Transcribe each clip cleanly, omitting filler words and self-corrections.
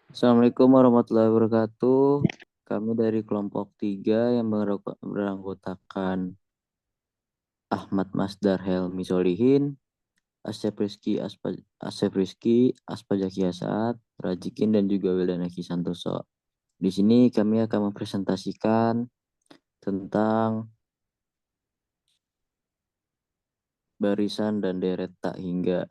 Assalamualaikum warahmatullahi wabarakatuh. Kami dari kelompok 3 yang beranggotakan Ahmad Masdar Helmi Solihin, Asep Rizky, Aspajaki Saat, Rajikin, dan juga Wildan Eki Santoso. Di sini kami akan mempresentasikan tentang barisan dan deret tak hingga.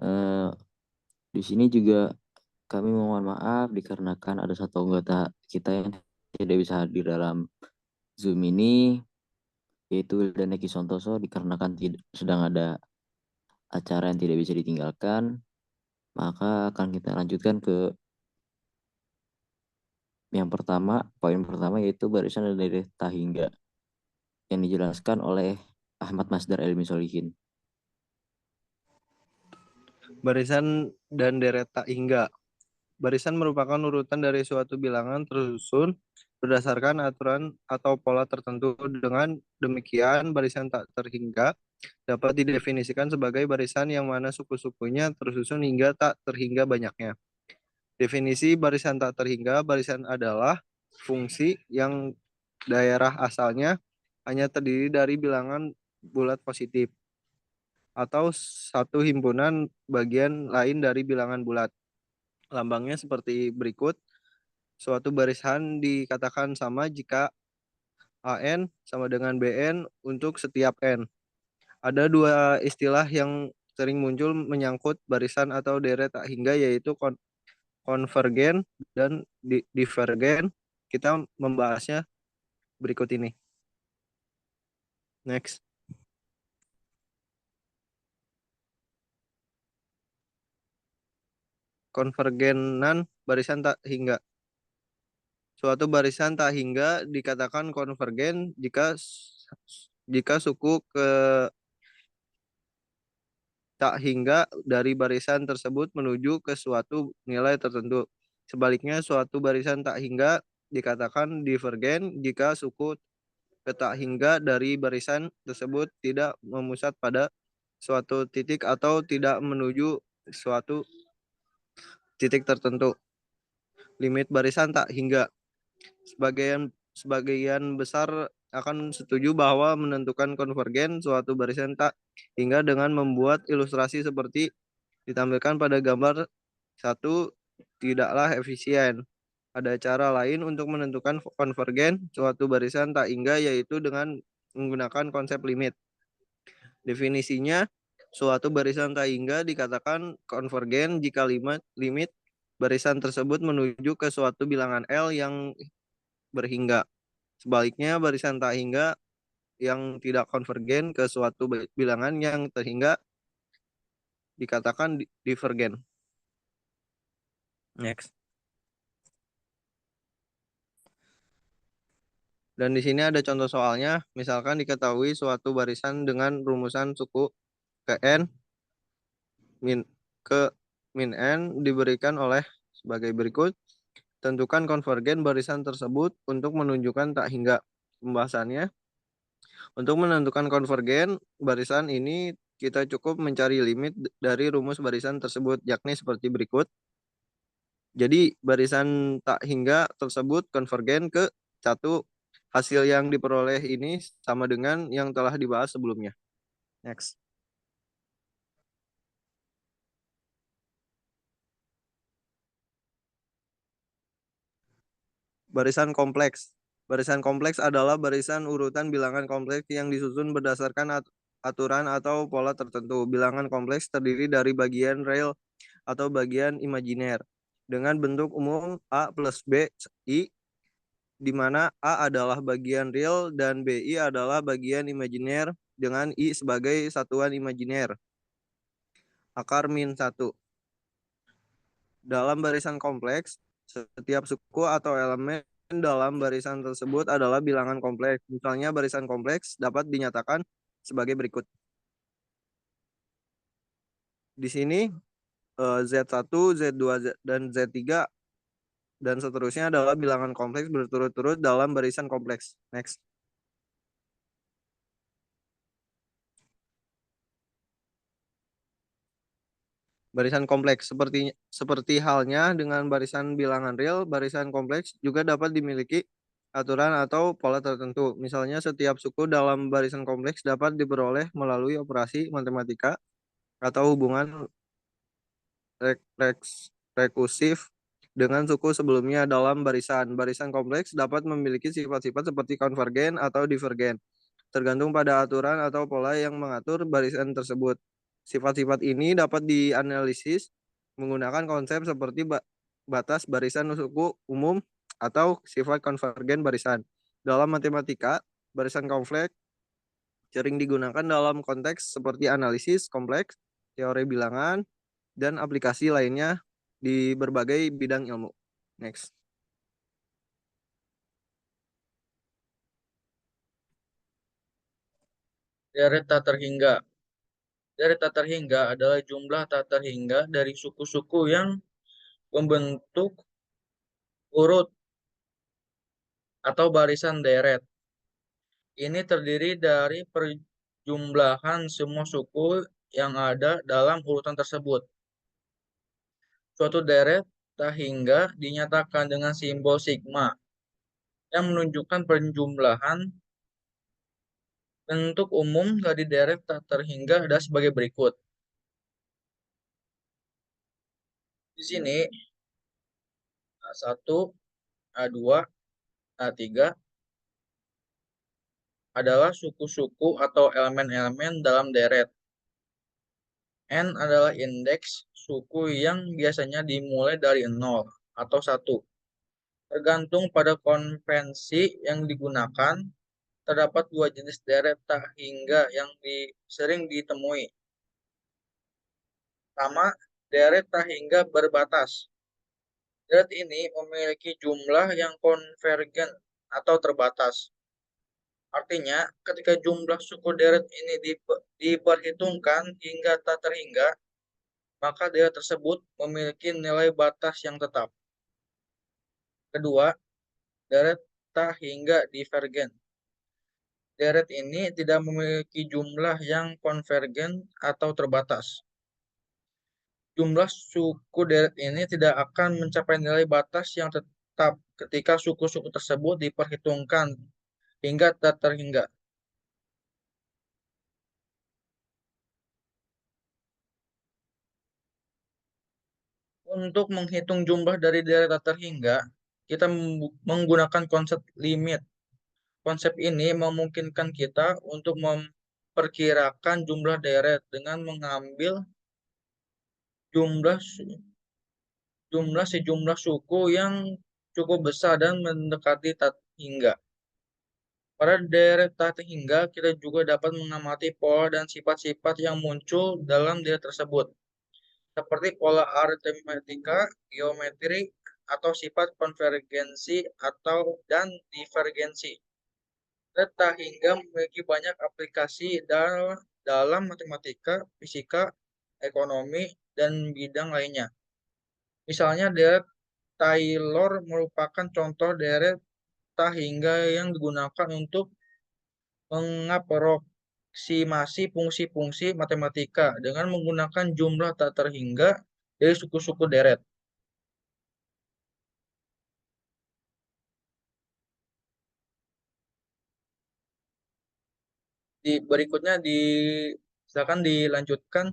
Eh, di sini juga kami mohon maaf dikarenakan ada satu anggota kita yang tidak bisa hadir dalam Zoom ini, yaitu Wildan Eki Santoso, dikarenakan sedang ada acara yang tidak bisa ditinggalkan. Maka akan kita lanjutkan ke yang pertama, poin pertama, yaitu barisan dan dari Tahingga yang dijelaskan oleh Ahmad Masdar Elmi Solihin. Barisan dan deret tak hingga. Barisan merupakan urutan dari suatu bilangan tersusun berdasarkan aturan atau pola tertentu. Dengan demikian, barisan tak terhingga dapat didefinisikan sebagai barisan yang mana suku-sukunya tersusun hingga tak terhingga banyaknya. Definisi barisan tak terhingga: barisan adalah fungsi yang daerah asalnya hanya terdiri dari bilangan bulat positif atau satu himpunan bagian lain dari bilangan bulat. Lambangnya seperti berikut. Suatu barisan dikatakan sama jika AN sama dengan BN untuk setiap N. Ada dua istilah yang sering muncul menyangkut barisan atau deret tak hingga, yaitu konvergen dan divergen. Kita membahasnya berikut ini. Next. Konvergenan barisan tak hingga. Suatu barisan tak hingga dikatakan konvergen jika suku ke tak hingga dari barisan tersebut menuju ke suatu nilai tertentu. Sebaliknya, suatu barisan tak hingga dikatakan divergen jika suku ke tak hingga dari barisan tersebut tidak memusat pada suatu titik atau tidak menuju suatu titik tertentu. Limit barisan tak hingga. Sebagian besar akan setuju bahwa menentukan konvergen suatu barisan tak hingga dengan membuat ilustrasi seperti ditampilkan pada gambar 1 tidaklah efisien. Ada cara lain untuk menentukan konvergen suatu barisan tak hingga, yaitu dengan menggunakan konsep limit. Definisinya, suatu barisan tak hingga dikatakan konvergen jika limit barisan tersebut menuju ke suatu bilangan L yang berhingga. Sebaliknya, barisan tak hingga yang tidak konvergen ke suatu bilangan yang terhingga dikatakan divergen. Next. Dan di sini ada contoh soalnya. Misalkan diketahui suatu barisan dengan rumusan suku ke n min ke min n diberikan oleh sebagai berikut. Tentukan konvergen barisan tersebut untuk menunjukkan tak hingga. Pembahasannya, untuk menentukan konvergen barisan ini kita cukup mencari limit dari rumus barisan tersebut, yakni seperti berikut. Jadi barisan tak hingga tersebut konvergen ke 1. Hasil yang diperoleh ini sama dengan yang telah dibahas sebelumnya. Next. Barisan kompleks. Barisan kompleks adalah barisan urutan bilangan kompleks yang disusun berdasarkan aturan atau pola tertentu. Bilangan kompleks terdiri dari bagian real atau bagian imajiner dengan bentuk umum A plus B, I, di mana A adalah bagian real dan BI adalah bagian imajiner dengan I sebagai satuan imajiner. Akar min 1. Dalam barisan kompleks, setiap suku atau elemen dalam barisan tersebut adalah bilangan kompleks. Misalnya barisan kompleks dapat dinyatakan sebagai berikut. Di sini Z1, Z2, dan Z3 dan seterusnya adalah bilangan kompleks berturut-turut dalam barisan kompleks. Next. barisan kompleks. Seperti halnya dengan barisan bilangan real, barisan kompleks juga dapat dimiliki aturan atau pola tertentu. Misalnya setiap suku dalam barisan kompleks dapat diperoleh melalui operasi matematika atau hubungan rekursif dengan suku sebelumnya dalam barisan. Barisan kompleks dapat memiliki sifat-sifat seperti konvergen atau divergen, tergantung pada aturan atau pola yang mengatur barisan tersebut. Sifat-sifat ini dapat dianalisis menggunakan konsep seperti batas barisan suku umum atau sifat konvergen barisan. Dalam matematika, barisan kompleks sering digunakan dalam konteks seperti analisis kompleks, teori bilangan, dan aplikasi lainnya di berbagai bidang ilmu. Next. Deret tak terhingga. Deret tak terhingga adalah jumlah tak terhingga dari suku-suku yang membentuk urut atau barisan deret. Ini terdiri dari perjumlahan semua suku yang ada dalam urutan tersebut. Suatu deret tak hingga dinyatakan dengan simbol sigma yang menunjukkan perjumlahan. Bentuk umum dari deret tak terhingga adalah sebagai berikut. Di sini A1, A2, A3 adalah suku-suku atau elemen-elemen dalam deret. N adalah indeks suku yang biasanya dimulai dari 0 atau 1. Tergantung pada konvensi yang digunakan, terdapat dua jenis deret tak hingga yang sering ditemui. Pertama, deret tak hingga berbatas. Deret ini memiliki jumlah yang konvergen atau terbatas. Artinya, ketika jumlah suku deret ini diperhitungkan hingga tak terhingga, maka deret tersebut memiliki nilai batas yang tetap. Kedua, deret tak hingga divergen. Deret ini tidak memiliki jumlah yang konvergen atau terbatas. Jumlah suku deret ini tidak akan mencapai nilai batas yang tetap ketika suku-suku tersebut diperhitungkan hingga tak terhingga. Untuk menghitung jumlah dari deret tak terhingga, kita menggunakan konsep limit. Konsep ini memungkinkan kita untuk memperkirakan jumlah deret dengan mengambil jumlah sejumlah suku yang cukup besar dan mendekati tak hingga. Pada deret tak hingga, kita juga dapat mengamati pola dan sifat-sifat yang muncul dalam deret tersebut, seperti pola aritmatika, geometri, atau sifat konvergensi dan divergensi. Deret tak hingga memiliki banyak aplikasi dalam matematika, fisika, ekonomi, dan bidang lainnya. Misalnya, deret Taylor merupakan contoh deret tak hingga yang digunakan untuk mengaproksimasi fungsi-fungsi matematika dengan menggunakan jumlah tak terhingga dari suku-suku deret. Berikutnya silakan dilanjutkan.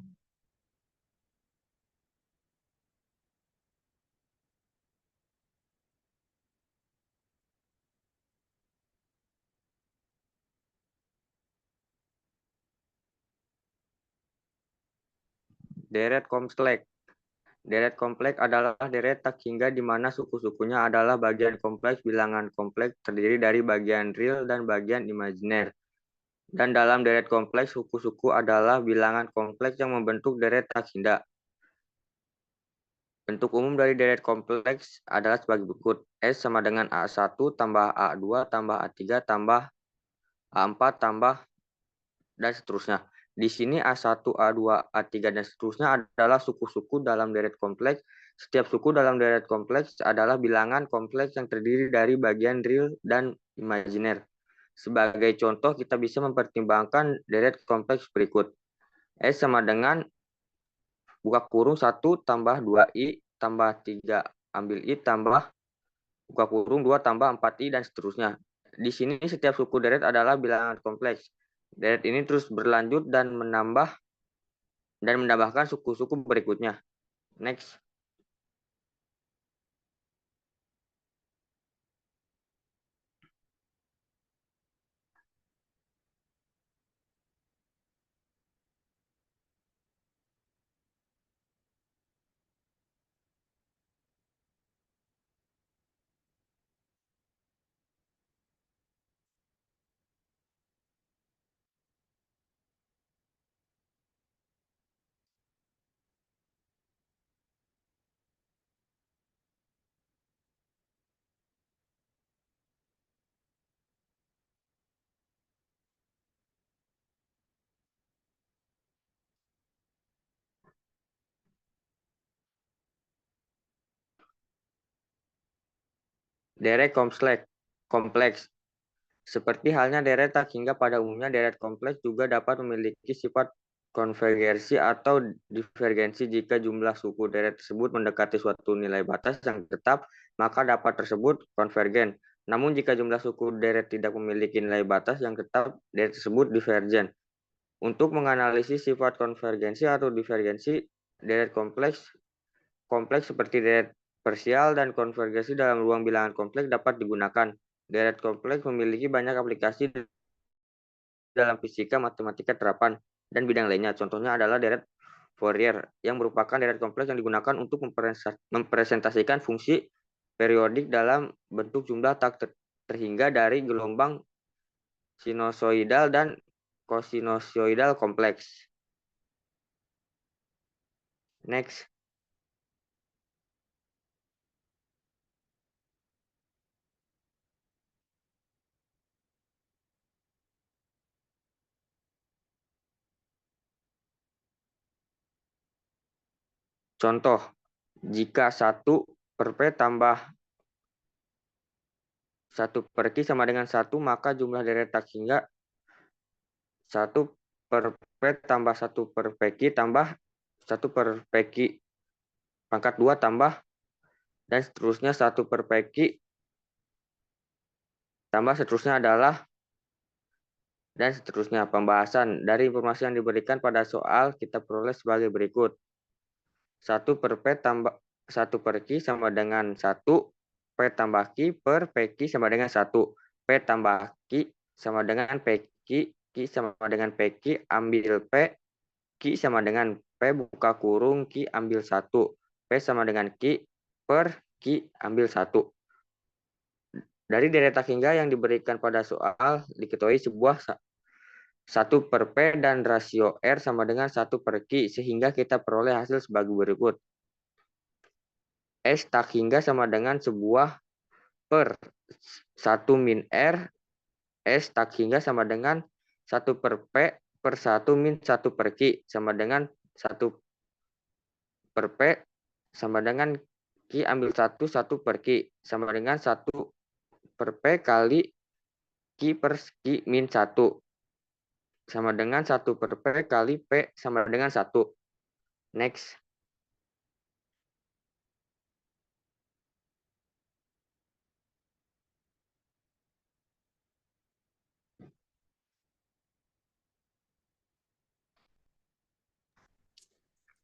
Deret kompleks. Deret kompleks adalah deret tak hingga di mana suku-sukunya adalah bagian kompleks bilangan kompleks terdiri dari bagian real dan bagian imajiner. Dan dalam deret kompleks, suku-suku adalah bilangan kompleks yang membentuk deret tak hingga. Bentuk umum dari deret kompleks adalah sebagai berikut. S sama dengan A1 tambah A2 tambah A3 tambah A4 tambah dan seterusnya. Di sini A1, A2, A3, dan seterusnya adalah suku-suku dalam deret kompleks. Setiap suku dalam deret kompleks adalah bilangan kompleks yang terdiri dari bagian real dan imajiner. Sebagai contoh, kita bisa mempertimbangkan deret kompleks berikut. S sama dengan buka kurung 1 tambah 2i tambah 3 ambil i tambah buka kurung 2 tambah 4i dan seterusnya. Di sini setiap suku deret adalah bilangan kompleks. Deret ini terus berlanjut dan menambahkan suku-suku berikutnya. Next. Deret kompleks. Seperti halnya deret tak hingga pada umumnya, deret kompleks juga dapat memiliki sifat konvergensi atau divergensi. Jika jumlah suku deret tersebut mendekati suatu nilai batas yang tetap, maka dapat tersebut konvergen. Namun jika jumlah suku deret tidak memiliki nilai batas yang tetap, deret tersebut divergen. Untuk menganalisis sifat konvergensi atau divergensi deret kompleks seperti deret parsial dan konvergensi dalam ruang bilangan kompleks dapat digunakan. Deret kompleks memiliki banyak aplikasi dalam fisika, matematika terapan, dan bidang lainnya. Contohnya adalah deret Fourier, yang merupakan deret kompleks yang digunakan untuk mempresentasikan fungsi periodik dalam bentuk jumlah tak terhingga dari gelombang sinusoidal dan kosinusoidal kompleks. Next. Contoh, jika 1 per P tambah 1 per Q sama dengan 1, maka jumlah deret tak hingga 1 per P tambah 1 per PQ tambah 1 per PQ pangkat 2 tambah dan seterusnya 1 per PQ tambah seterusnya adalah dan seterusnya. Pembahasan dari informasi yang diberikan pada soal kita peroleh sebagai berikut. 1 per P tambah 1 per Q sama dengan 1, P tambah Q per PQ sama dengan 1, P tambah Q sama dengan PQ, Q sama dengan PQ, ambil P, Q sama dengan P buka kurung, Q ambil 1, P sama dengan Q per Q ambil 1. Dari deret tak hingga yang diberikan pada soal, diketahui sebuah 1 per P dan rasio R sama dengan 1 per Q, sehingga kita peroleh hasil sebagai berikut. S tak hingga sama dengan sebuah per 1 min R, S tak hingga sama dengan 1 per P per 1 min 1 per Q, sama dengan 1 per P sama dengan Q ambil 1 per Q, sama dengan 1 per P kali Q per Q min 1, sama dengan 1 per P kali P sama dengan 1. Next.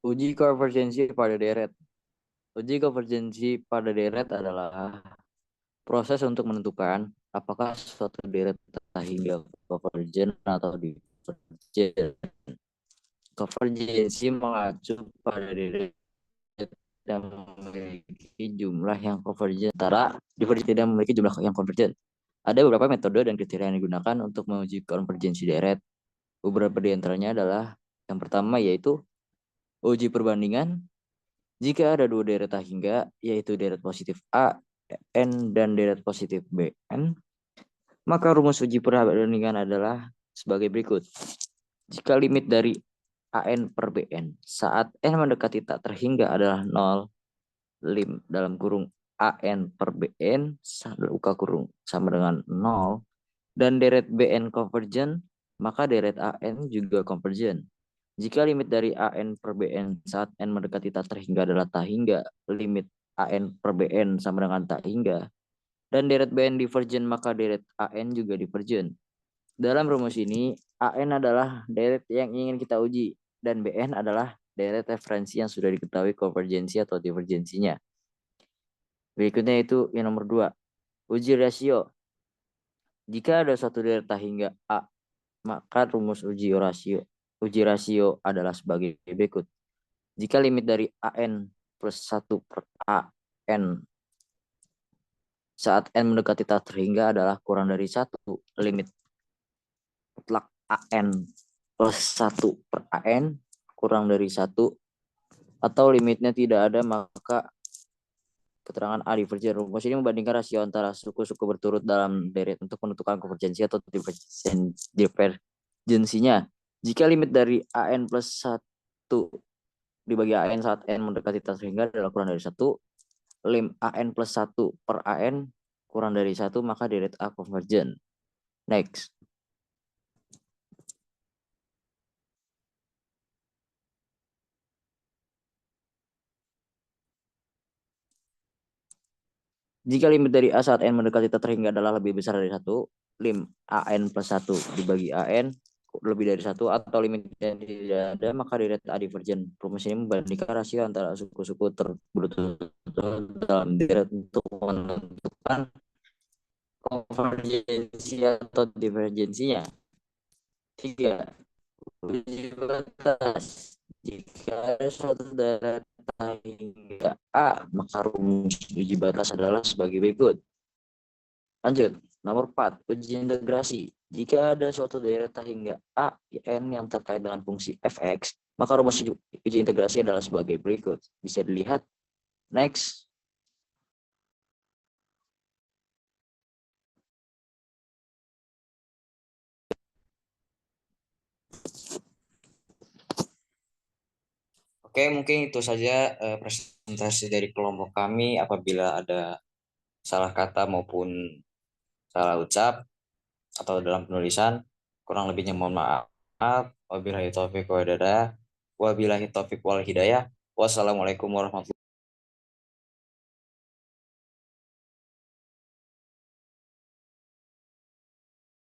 Uji konvergensi pada deret. Uji konvergensi pada deret adalah proses untuk menentukan apakah suatu deret tak hingga konvergen atau divergen. Konvergensi mengacu pada deret yang memiliki jumlah yang konvergen, antara divergen tidak memiliki jumlah yang konvergen. Ada beberapa metode dan kriteria yang digunakan untuk menguji konvergensi deret. Beberapa di antaranya adalah yang pertama yaitu uji perbandingan. Jika ada dua deret tak hingga, yaitu deret positif A, N, dan deret positif BN, maka rumus uji perbandingan adalah sebagai berikut. Jika limit dari AN per BN saat N mendekati tak terhingga adalah 0, lim dalam kurung AN per BN buka kurung sama dengan 0, dan deret BN konvergen, maka deret AN juga konvergen. Jika limit dari AN per BN saat N mendekati tak terhingga adalah tak hingga, limit AN per BN sama dengan tak hingga, dan deret BN divergen, maka deret AN juga divergen. Dalam rumus ini, AN adalah deret yang ingin kita uji, dan BN adalah deret referensi yang sudah diketahui konvergensi atau divergensinya. Berikutnya itu yang nomor 2, uji rasio. Jika ada suatu deret tak hingga A, maka rumus uji rasio adalah sebagai berikut. Jika limit dari AN plus 1 per AN saat N mendekati tak terhingga adalah kurang dari 1, limit mutlak AN plus 1 per AN kurang dari 1, atau limitnya tidak ada, maka keterangan A divergen. Rumus ini membandingkan rasio antara suku-suku berturut dalam deret untuk menentukan konvergensi atau divergensinya. Jika limit dari AN plus 1 dibagi AN saat N mendekati tak terhingga adalah kurang dari 1, lim AN plus 1 per AN kurang dari 1, maka deret A konvergen. Next. Jika limit dari A saat N mendekati tak terhingga adalah lebih besar dari 1, lim AN plus 1 dibagi AN lebih dari 1, atau limitnya tidak ada, maka deret A divergen. Rumus ini membandingkan rasio antara suku-suku berturut dalam deret untuk menentukan konvergensi atau divergensinya. 3. Uji batas. Jika ada suatu deret hingga A, maka rumus uji batas adalah sebagai berikut. Lanjut, nomor 4, uji integrasi. Jika ada suatu deret hingga A, N yang terkait dengan fungsi fx, maka rumus uji integrasi adalah sebagai berikut. Bisa dilihat. Next. Oke, mungkin itu saja presentasi dari kelompok kami. Apabila ada salah kata maupun salah ucap atau dalam penulisan, kurang lebihnya mohon maaf. Wabillahi taufiq wal hidayah. Wassalamualaikum warahmatullahi